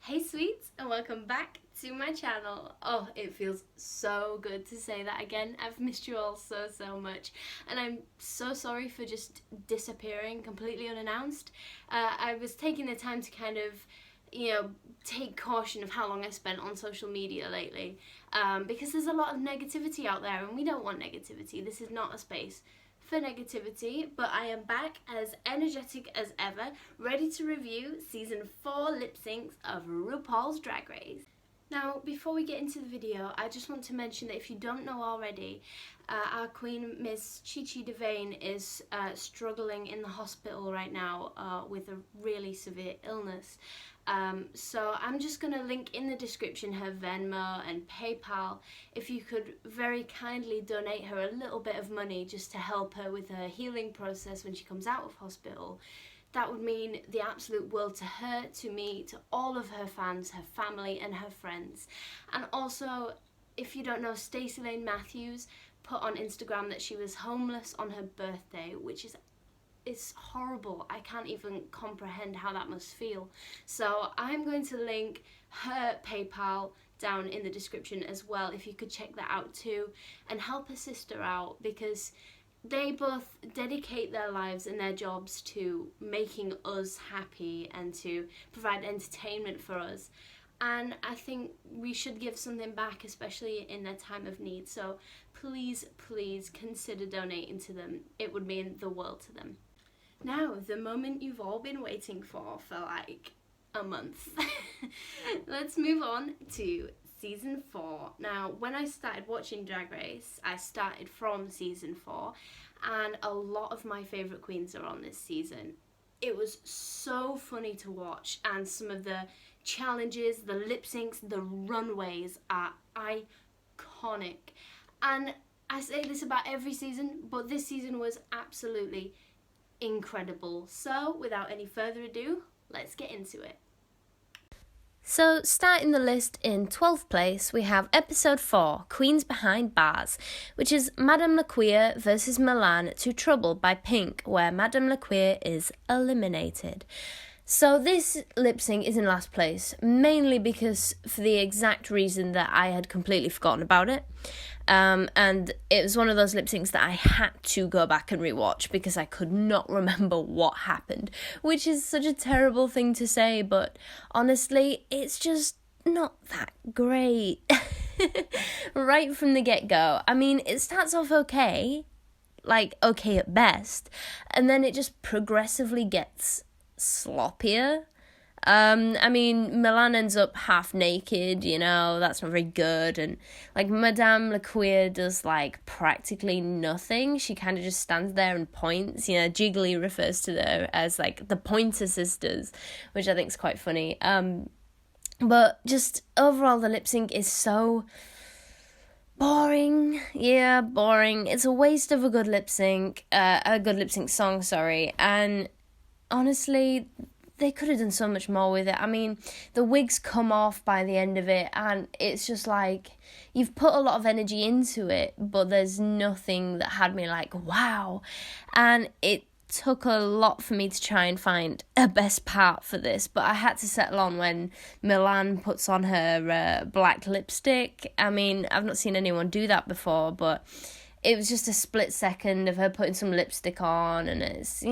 Hey sweets, and welcome back to my channel. Oh, it feels so good to say that again. I've missed you all so much, and I'm so sorry for just disappearing completely unannounced. I was taking the time to kind of, take caution of how long I spent on social media lately, because there's a lot of negativity out there, and we don't want negativity. This is not a space for negativity, but I am back as energetic as ever, ready to review season 4 lip syncs of RuPaul's Drag Race. Now, before we get into the video, I just want to mention that if you don't know already, our queen, Miss Chi Chi DeVayne, is struggling in the hospital right now with a really severe illness. So I'm just going to link in the description her Venmo and PayPal. If you could very kindly donate her a little bit of money just to help her with her healing process when she comes out of hospital, that would mean the absolute world to her, to me, to all of her fans, her family and her friends. And also, if you don't know, Stacy Layne Matthews put on Instagram that she was homeless on her birthday, which is horrible. I can't even comprehend how that must feel. So I'm going to link her PayPal down in the description as well, if you could check that out too, and help her sister out, because they both dedicate their lives and their jobs to making us happy and to provide entertainment for us. And I think we should give something back, especially in their time of need. So please consider donating to them. It would mean the world to them. Now, the moment you've all been waiting for like a month. Let's move on to season 4. Now, when I started watching Drag Race, I started from season 4, and a lot of my favourite queens are on this season. It was so funny to watch, and some of the challenges, the lip syncs, the runways are iconic. And I say this about every season, but this season was absolutely incredible. So, without any further ado, let's get into it. So, starting the list in 12th place, we have episode 4, Queens Behind Bars, which is Madame LaQueer versus Milan to Trouble by Pink, where Madame LaQueer is eliminated. So this lip sync is in last place, mainly because for the exact reason that I had completely forgotten about it. And it was one of those lip syncs that I had to go back and rewatch because I could not remember what happened, which is such a terrible thing to say, but honestly, it's just not that great. Right from the get-go. I mean, it starts off okay, like okay at best, and then it just progressively gets sloppier. I mean, Milan ends up half naked, that's not very good, and like Madame LaQueer does like practically nothing. She kind of just stands there and points. Jiggly refers to them as like the Pointer Sisters, which I think is quite funny. But just overall the lip sync is so boring. Yeah, boring. It's a waste of a good lip sync song, and honestly, they could have done so much more with it. I mean, the wigs come off by the end of it, and it's just like, you've put a lot of energy into it, but there's nothing that had me like, wow. And it took a lot for me to try and find a best part for this, but I had to settle on when Milan puts on her black lipstick. I mean, I've not seen anyone do that before, but it was just a split second of her putting some lipstick on, and it's,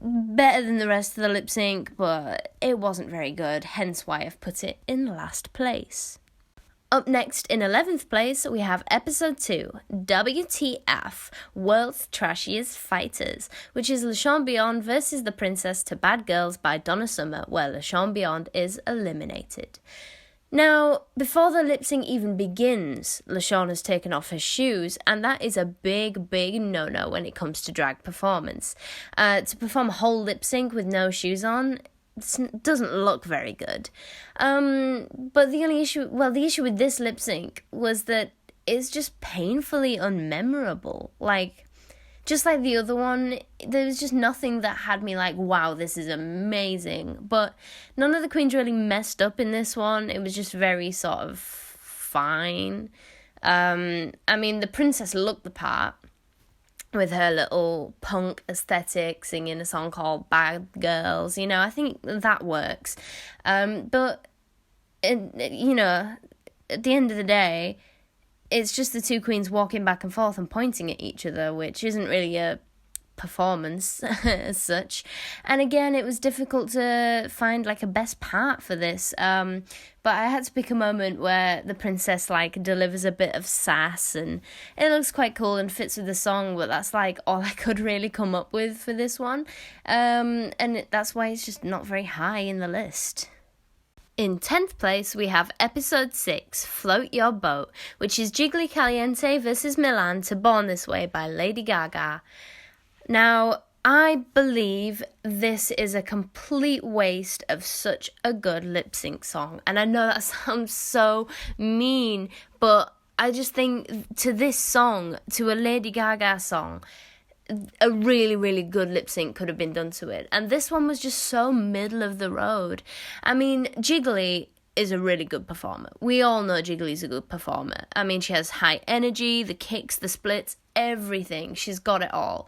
better than the rest of the lip sync, but it wasn't very good, hence why I've put it in last place. Up next, in 11th place, we have episode 2, WTF, World's Trashiest Fighters, which is Lashauwn versus the Princess to Bad Girls by Donna Summer, where Lashauwn is eliminated. Now, before the lip sync even begins, Lashauwn has taken off her shoes, and that is a big no-no when it comes to drag performance. To perform a whole lip sync with no shoes on doesn't look very good. But the issue with this lip sync was that it's just painfully unmemorable. Just like the other one, there was just nothing that had me like, wow, this is amazing. But none of the queens really messed up in this one. It was just very sort of fine. I mean, the princess looked the part. with her little punk aesthetic, singing a song called Bad Girls. You know, I think that works. But, you know, at the end of the day, it's just the two queens walking back and forth and pointing at each other, which isn't really a performance as such. And again, it was difficult to find like a best part for this, but I had to pick a moment where the princess like delivers a bit of sass, and it looks quite cool and fits with the song, but that's like all I could really come up with for this one, and that's why it's just not very high in the list. In 10th place, we have episode 6, Float Your Boat, which is Jiggly Caliente versus Milan to Born This Way by Lady Gaga. Now, I believe this is a complete waste of such a good lip sync song. And I know that sounds so mean, but I just think to this song, to a Lady Gaga song, a really, really good lip sync could have been done to it. And this one was just so middle of the road. I mean, Jiggly is a really good performer. We all know Jiggly's a good performer. I mean, she has high energy, the kicks, the splits, everything. She's got it all.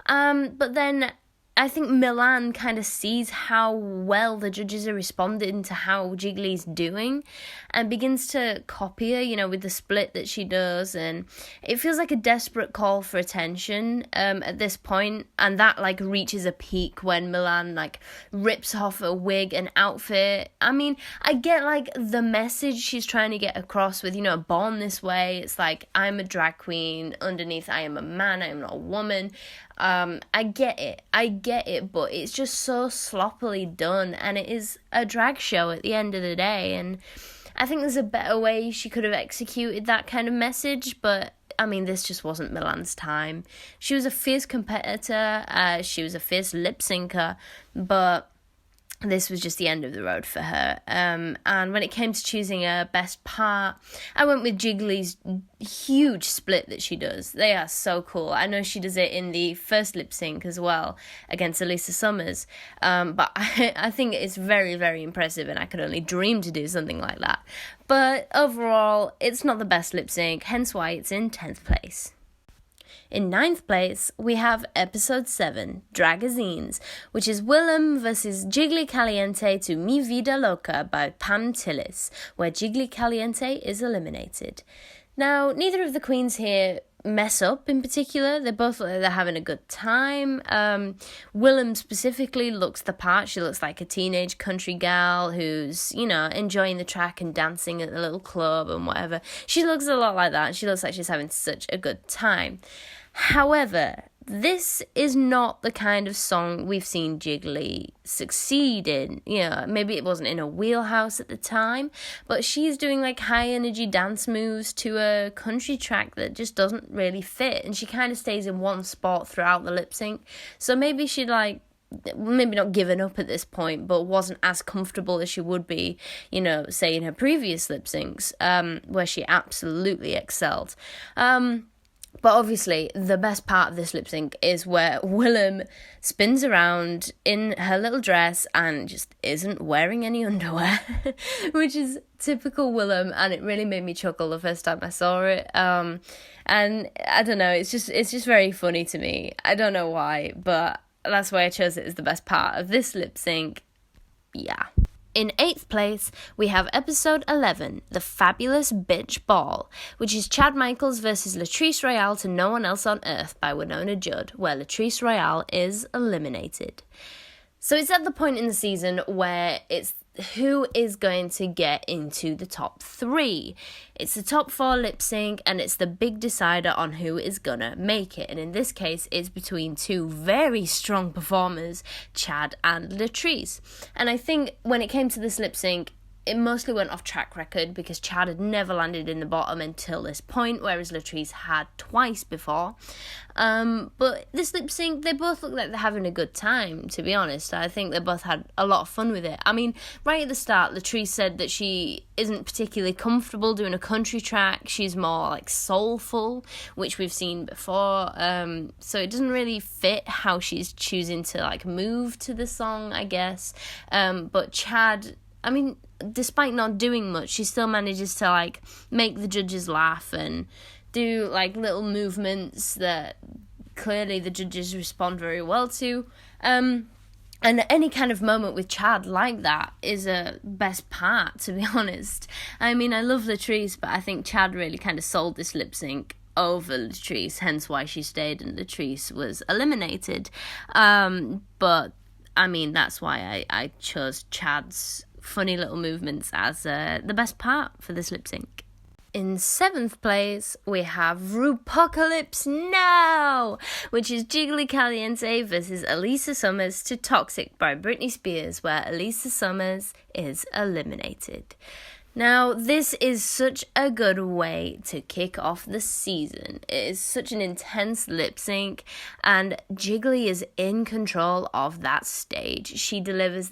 But then I think Milan kind of sees how well the judges are responding to how Jiggly's doing and begins to copy her, you know, with the split that she does. And it feels like a desperate call for attention at this point. And that, like, reaches a peak when Milan, like, rips off a wig and outfit. I mean, I get, like, the message she's trying to get across with, you know, Born This Way. It's like, I'm a drag queen. Underneath, I am a man. I am not a woman. I get it, but it's just so sloppily done, and it is a drag show at the end of the day, and I think there's a better way she could have executed that kind of message, but I mean, this just wasn't Milan's time. She was a fierce competitor, she was a fierce lip syncer, but this was just the end of the road for her. And when it came to choosing a best part, I went with Jiggly's huge split that she does. They are so cool. I know she does it in the first lip sync as well against Alisa Summers. But I think it's very, very impressive, and I could only dream to do something like that. But overall, it's not the best lip sync, hence why it's in 10th place. In 9th place, we have episode 7, Dragazines, which is Willam versus Jiggly Caliente to Mi Vida Loca by Pam Tillis, where Jiggly Caliente is eliminated. Now, neither of the queens here mess up in particular. They both look like they're having a good time. Willam specifically looks the part. She looks like a teenage country gal who's, you know, enjoying the track and dancing at the little club and whatever. She looks a lot like that. She looks like she's having such a good time. However, this is not the kind of song we've seen Jiggly succeed in. You know, maybe it wasn't in her wheelhouse at the time, but she's doing like high energy dance moves to a country track that just doesn't really fit, and she kind of stays in one spot throughout the lip sync. So maybe she'd like, maybe not given up at this point, but wasn't as comfortable as she would be, you know, say in her previous lip syncs, where she absolutely excelled. But obviously, the best part of this lip sync is where Willam spins around in her little dress and just isn't wearing any underwear, which is typical Willam, and it really made me chuckle the first time I saw it. And I don't know, it's just very funny to me. I don't know why, but that's why I chose it as the best part of this lip sync. Yeah. In 8th place, we have episode 11, The Fabulous Bitch Ball, which is Chad Michaels versus Latrice Royale to No One Else on Earth by Winona Judd, where Latrice Royale is eliminated. So it's at the point in the season where it's who is going to get into the top 3. It's the top 4 lip sync, and it's the big decider on who is gonna make it. And in this case, it's between two very strong performers, Chad and Latrice. And I think when it came to this lip sync, it mostly went off track record because Chad had never landed in the bottom until this point, whereas Latrice had twice before. But this lip sync, they both look like they're having a good time, to be honest. I think they both had a lot of fun with it. I mean, right at the start, Latrice said that she isn't particularly comfortable doing a country track. She's more like soulful, which we've seen before. So it doesn't really fit how she's choosing to like move to the song, I guess. But Chad, I mean, despite not doing much, she still manages to like make the judges laugh and do like little movements that clearly the judges respond very well to. And any kind of moment with Chad like that is a best part, to be honest. I mean, I love Latrice, but I think Chad really kind of sold this lip sync over Latrice, hence why she stayed and Latrice was eliminated. But, I mean, that's why I chose Chad's funny little movements as the best part for this lip sync. In 7th place, we have RuPaul'sDragRace Now, which is Jiggly Caliente versus Alisa Summers to Toxic by Britney Spears, where Alisa Summers is eliminated. Now, this is such a good way to kick off the season. It is such an intense lip sync, and Jiggly is in control of that stage. She delivers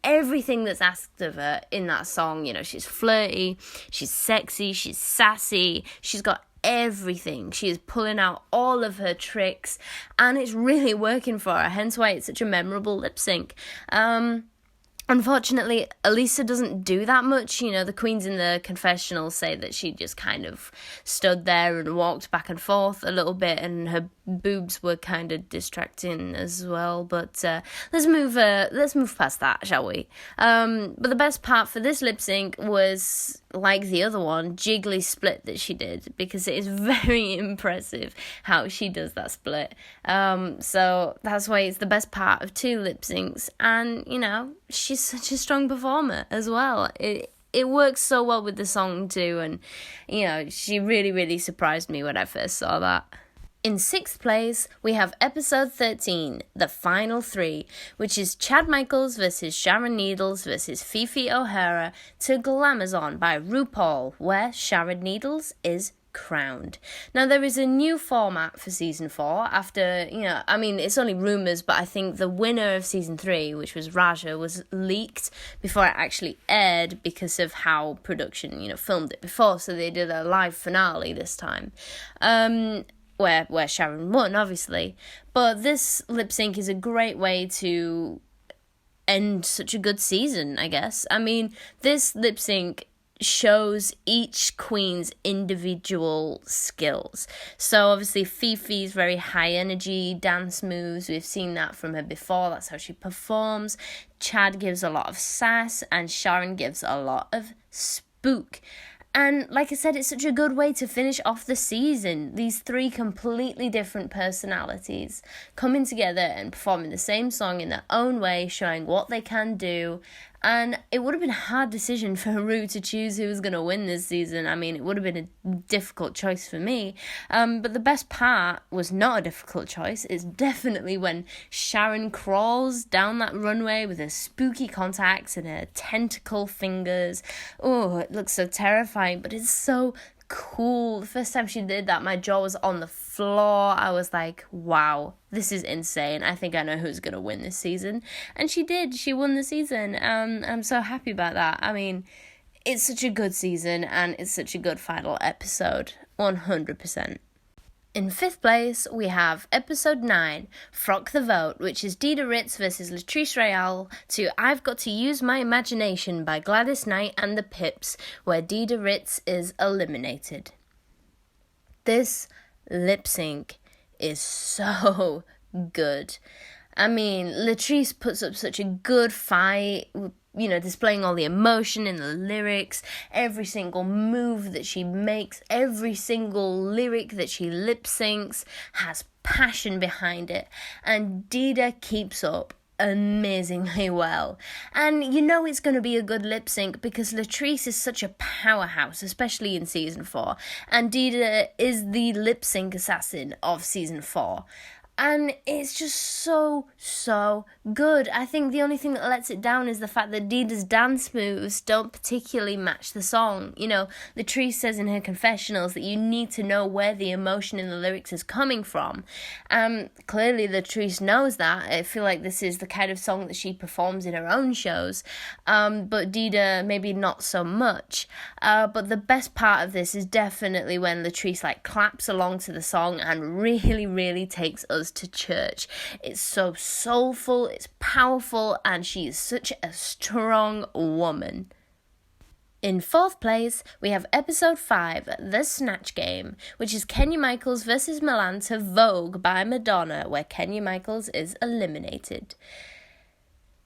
everything that's asked of her in that song. You know, she's flirty, she's sexy, she's sassy, she's got everything. She is pulling out all of her tricks, and it's really working for her, hence why it's such a memorable lip sync. Unfortunately, Alisa doesn't do that much. You know, the queens in the confessional say that she just kind of stood there and walked back and forth a little bit, and her boobs were kind of distracting as well. But let's move past that, shall we? But the best part for this lip sync was, like the other one, Jiggly's split that she did, because it is very impressive how she does that split. So that's why it's the best part of 2 lip syncs, and you know, she's such a strong performer as well. It works so well with the song too, and you know, she really surprised me when I first saw that. In 6th place, we have episode 13, the final 3, which is Chad Michaels versus Sharon Needles versus Phi Phi O'Hara to Glamazon by RuPaul, where Sharon Needles is crowned. Now, there is a new format for season 4 after, you know, I mean, it's only rumours, but I think the winner of season 3, which was Raja, was leaked before it actually aired because of how production, you know, filmed it before, so they did a live finale this time. Where Sharon won, obviously. But this lip sync is a great way to end such a good season, I guess. I mean, this lip sync shows each queen's individual skills. So obviously Phi Phi's very high energy dance moves. We've seen that from her before. That's how she performs. Chad gives a lot of sass, and Sharon gives a lot of spook. And like I said, it's such a good way to finish off the season. These 3 completely different personalities coming together and performing the same song in their own way, showing what they can do. And it would have been a hard decision for Ru to choose who was going to win this season. I mean, it would have been a difficult choice for me. But the best part was not a difficult choice. It's definitely when Sharon crawls down that runway with her spooky contacts and her tentacle fingers. Oh, it looks so terrifying, but it's so cool. The first time she did that, my jaw was on the floor. I was like, wow, this is insane. I think I know who's going to win this season. And she did. She won the season. I'm so happy about that. I mean, it's such a good season, and it's such a good final episode. 100%. In 5th place, we have episode 9, Frock the Vote, which is Dida Ritz versus Latrice Royale to I've Got to Use My Imagination by Gladys Knight and the Pips, where Dida Ritz is eliminated. This lip sync is so good. I mean, Latrice puts up such a good fight, you know, displaying all the emotion in the lyrics, every single move that she makes, every single lyric that she lip syncs has passion behind it, and Dida keeps up amazingly well. And you know it's going to be a good lip sync because Latrice is such a powerhouse, especially in season 4, and Dida is the lip sync assassin of season 4. And it's just so good. I think the only thing that lets it down is the fact that Dida's dance moves don't particularly match the song. You know, Latrice says in her confessionals that you need to know where the emotion in the lyrics is coming from. Clearly Latrice knows that. I feel like this is the kind of song that she performs in her own shows. But Dida, maybe not so much. But the best part of this is definitely when Latrice like claps along to the song and really takes us to church. It's so soulful, it's powerful, and she is such a strong woman. In fourth place, we have episode 5, The Snatch Game, which is Kenya Michaels versus Milan to Vogue by Madonna, where Kenya Michaels is eliminated.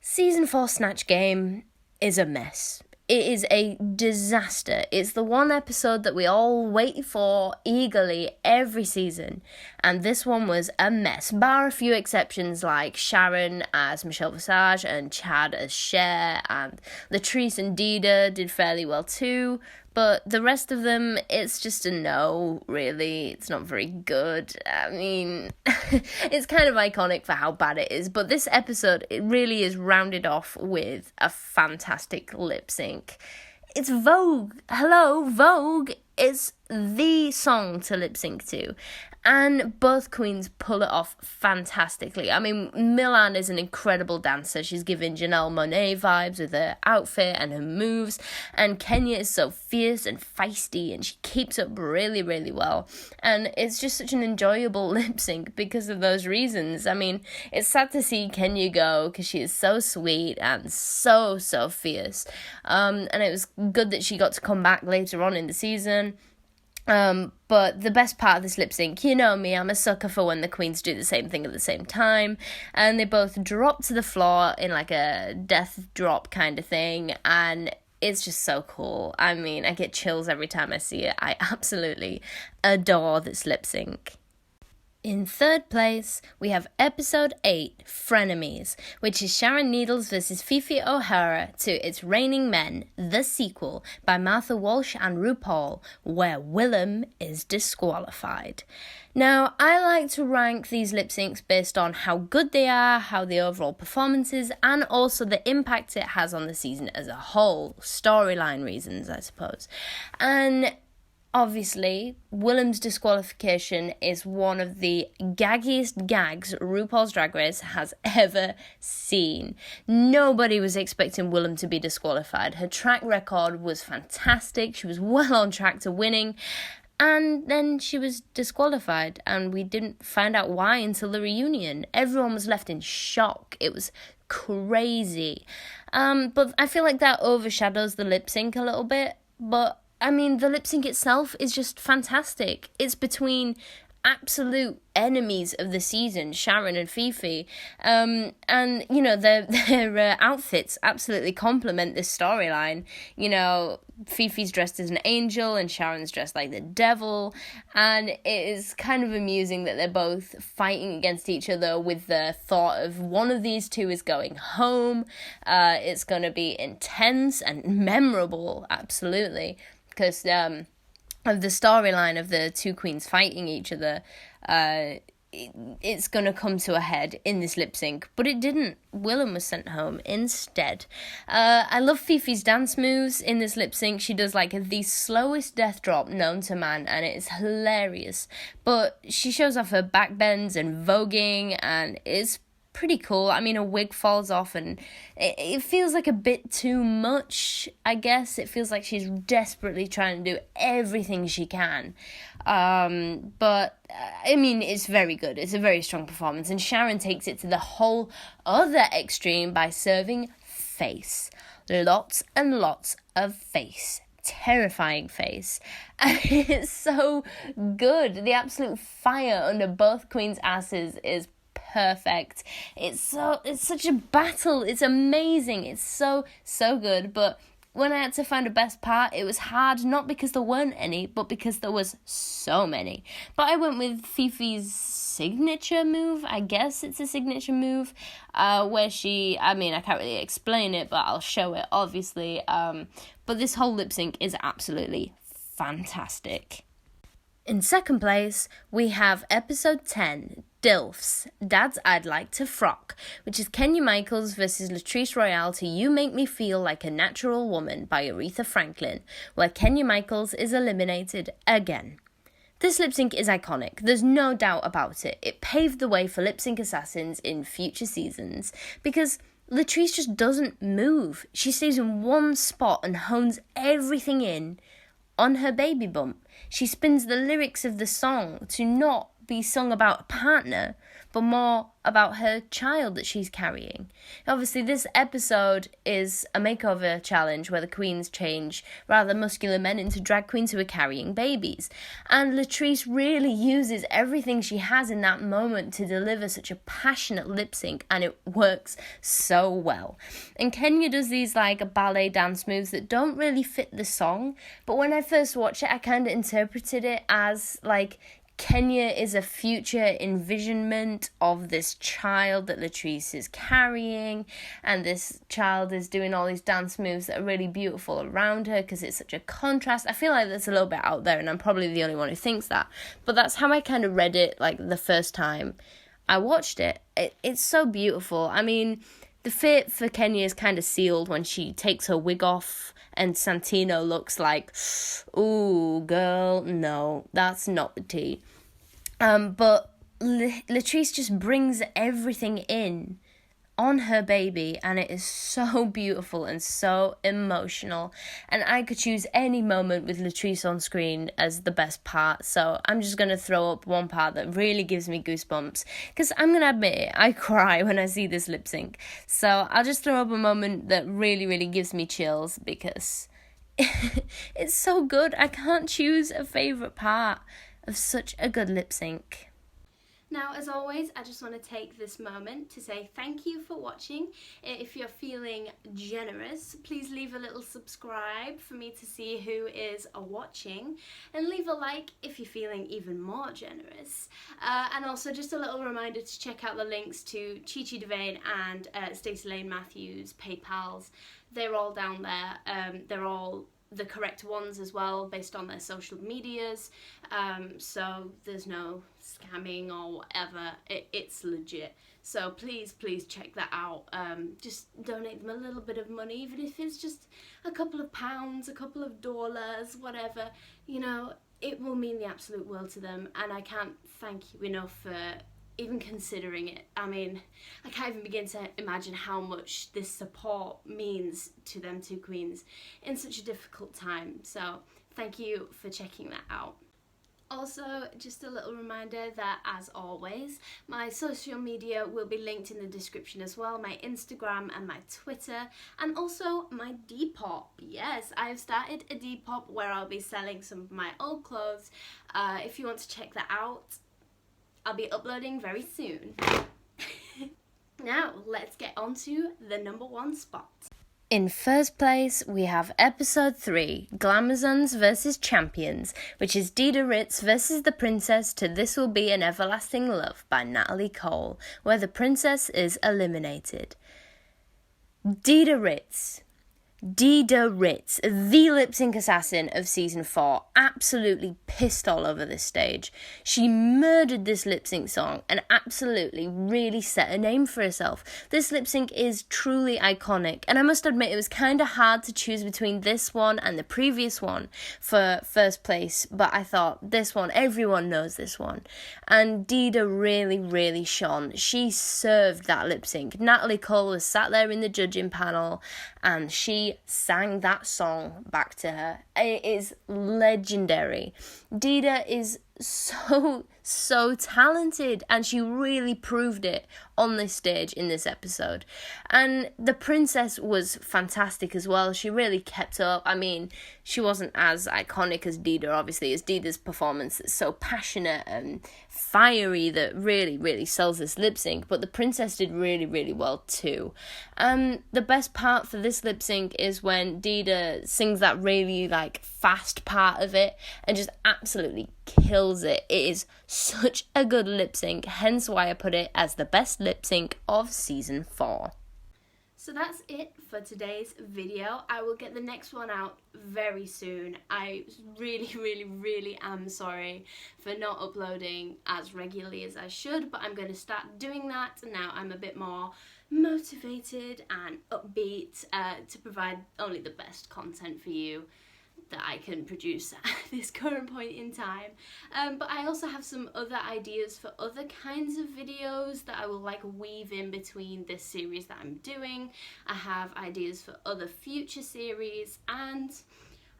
Season 4 Snatch Game is a mess. It is a disaster. It's the one episode that we all wait for eagerly every season. And this one was a mess, bar a few exceptions like Sharon as Michelle Visage and Chad as Cher, and Latrice and Dida did fairly well too. But the rest of them, it's just a no, really. It's not very good. I mean, it's kind of iconic for how bad it is. But this episode, it really is rounded off with a fantastic lip sync. It's Vogue. Hello, Vogue is the song to lip sync to. And both queens pull it off fantastically. I mean, Milan is an incredible dancer. She's giving Janelle Monáe vibes with her outfit and her moves. And Kenya is so fierce and feisty, and she keeps up really, really well. And it's just such an enjoyable lip sync because of those reasons. I mean, it's sad to see Kenya go because she is so sweet and so, so fierce. And it was good that she got to come back later on in the season. But the best part of this lip sync, you know me, I'm a sucker for when the queens do the same thing at the same time, and they both drop to the floor in like a death drop kind of thing, and it's just so cool. I mean, I get chills every time I see it. I absolutely adore this lip sync. In third place, we have episode 8, Frenemies, which is Sharon Needles versus Phi Phi O'Hara to It's Raining Men, the sequel, by Martha Walsh and RuPaul, where Willam is disqualified. Now, I like to rank these lip syncs based on how good they are, how the overall performance is, and also the impact it has on the season as a whole. Storyline reasons, I suppose. And obviously, Willam's disqualification is one of the gaggiest gags RuPaul's Drag Race has ever seen. Nobody was expecting Willam to be disqualified. Her track record was fantastic. She was well on track to winning. And then she was disqualified, and we didn't find out why until the reunion. Everyone was left in shock. It was crazy. But I feel like that overshadows the lip sync a little bit. But I mean, the lip sync itself is just fantastic. It's between absolute enemies of the season, Sharon and Phi Phi. And, you know, their outfits absolutely complement this storyline. You know, Phi Phi's dressed as an angel and Sharon's dressed like the devil. And it is kind of amusing that they're both fighting against each other with the thought of one of these two is going home. It's going to be intense and memorable, absolutely. Because of the storyline of the two queens fighting each other, it's going to come to a head in this lip sync. But it didn't. Willam was sent home instead. I love Phi Phi's dance moves in this lip sync. She does like the slowest death drop known to man, and it is hilarious. But she shows off her back bends and voguing, and it's pretty cool. I mean, a wig falls off and it feels like a bit too much, I guess. It feels like she's desperately trying to do everything she can. But, I mean, it's very good. It's a very strong performance. And Sharon takes it to the whole other extreme by serving face. Lots and lots of face. Terrifying face. And it's so good. The absolute fire under both queens' asses is perfect. It's such a battle. It's amazing. It's so good. But when I had to find a best part, it was hard, not because there weren't any, but because there was so many. But I went with Phi Phi's signature move. I guess it's a signature move, where she, I mean, I can't really explain it, but I'll show it, obviously. But this whole lip sync is absolutely fantastic. In second place, we have episode 10, DILFs, Dads I'd Like to Frock, which is Kenya Michaels versus Latrice Royale to You Make Me Feel Like a Natural Woman by Aretha Franklin, where Kenya Michaels is eliminated again. This lip sync is iconic, there's no doubt about it. It paved the way for lip sync assassins in future seasons, because Latrice just doesn't move. She stays in one spot and hones everything in on her baby bump. She spins the lyrics of the song to not be sung about a partner, but more about her child that she's carrying. Obviously, this episode is a makeover challenge where the queens change rather muscular men into drag queens who are carrying babies. And Latrice really uses everything she has in that moment to deliver such a passionate lip sync, and it works so well. And Kenya does these like ballet dance moves that don't really fit the song, but when I first watched it, I kind of interpreted it as like Kenya is a future envisionment of this child that Latrice is carrying, and this child is doing all these dance moves that are really beautiful around her because it's such a contrast. I feel like that's a little bit out there, and I'm probably the only one who thinks that, but that's how I kind of read it like the first time I watched it. It's so beautiful. I mean, the fate for Kenya is kind of sealed when she takes her wig off and Santino looks like, ooh, girl, no, that's not the tea. But Latrice just brings everything in on her baby, and it is so beautiful and so emotional. And I could choose any moment with Latrice on screen as the best part, so I'm just going to throw up one part that really gives me goosebumps, because I'm going to admit it, I cry when I see this lip sync. So I'll just throw up a moment that really, really gives me chills, because it's so good. I can't choose a favourite part of such a good lip sync. Now, as always, I just want to take this moment to say thank you for watching. If you're feeling generous, please leave a little subscribe for me to see who is watching, and leave a like if you're feeling even more generous. And also just a little reminder to check out the links to Chi Chi DeVayne and Stacy Layne Matthews' PayPals. They're all down there. They're all the correct ones as well, based on their social medias, so there's no scamming or whatever. It's legit, so please check that out. Just donate them a little bit of money, even if it's just a couple of pounds, a couple of dollars, whatever, you know, it will mean the absolute world to them, and I can't thank you enough for even considering it. I mean, I can't even begin to imagine how much this support means to them two queens in such a difficult time. So thank you for checking that out. Also, just a little reminder that, as always, my social media will be linked in the description as well, my Instagram and my Twitter, and also my Depop. Yes, I have started a Depop where I'll be selling some of my old clothes. If you want to check that out, I'll be uploading very soon. Now, let's get on to the number one spot. In first place, we have episode 3, Glamazons vs. Champions, which is Dida Ritz versus the Princess to This Will Be an Everlasting Love by Natalie Cole, where the Princess is eliminated. Dida Ritz, the lip sync assassin of season 4, absolutely pissed all over this stage. She murdered this lip sync song and absolutely really set a name for herself. This lip sync is truly iconic, and I must admit it was kind of hard to choose between this one and the previous one for first place, but I thought this one, everyone knows this one. And Dida really shone. She served that lip sync. Natalie Cole was sat there in the judging panel and she sang that song back to her. It is legendary. Dida is so talented, and she really proved it on this stage in this episode. And the Princess was fantastic as well. She really kept up. I mean, she wasn't as iconic as Dida, obviously, as Dida's performance that's so passionate and fiery that really sells this lip sync, but the Princess did really well too. The best part for this lip sync is when Dida sings that really like fast part of it and just absolutely kills it. It is such a good lip sync, hence why I put it as the best lip sync of season 4. So that's it for today's video. I will get the next one out very soon. I really am sorry for not uploading as regularly as I should, but I'm going to start doing that now. I'm a bit more motivated and upbeat to provide only the best content for you that I can produce at this current point in time. But I also have some other ideas for other kinds of videos that I will like weave in between this series that I'm doing. I have ideas for other future series, and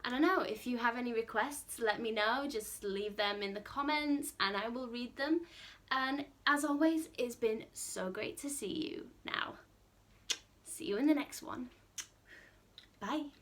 I don't know, if you have any requests, let me know. Just leave them in the comments and I will read them. And as always, it's been so great to see you now. See you in the next one. Bye.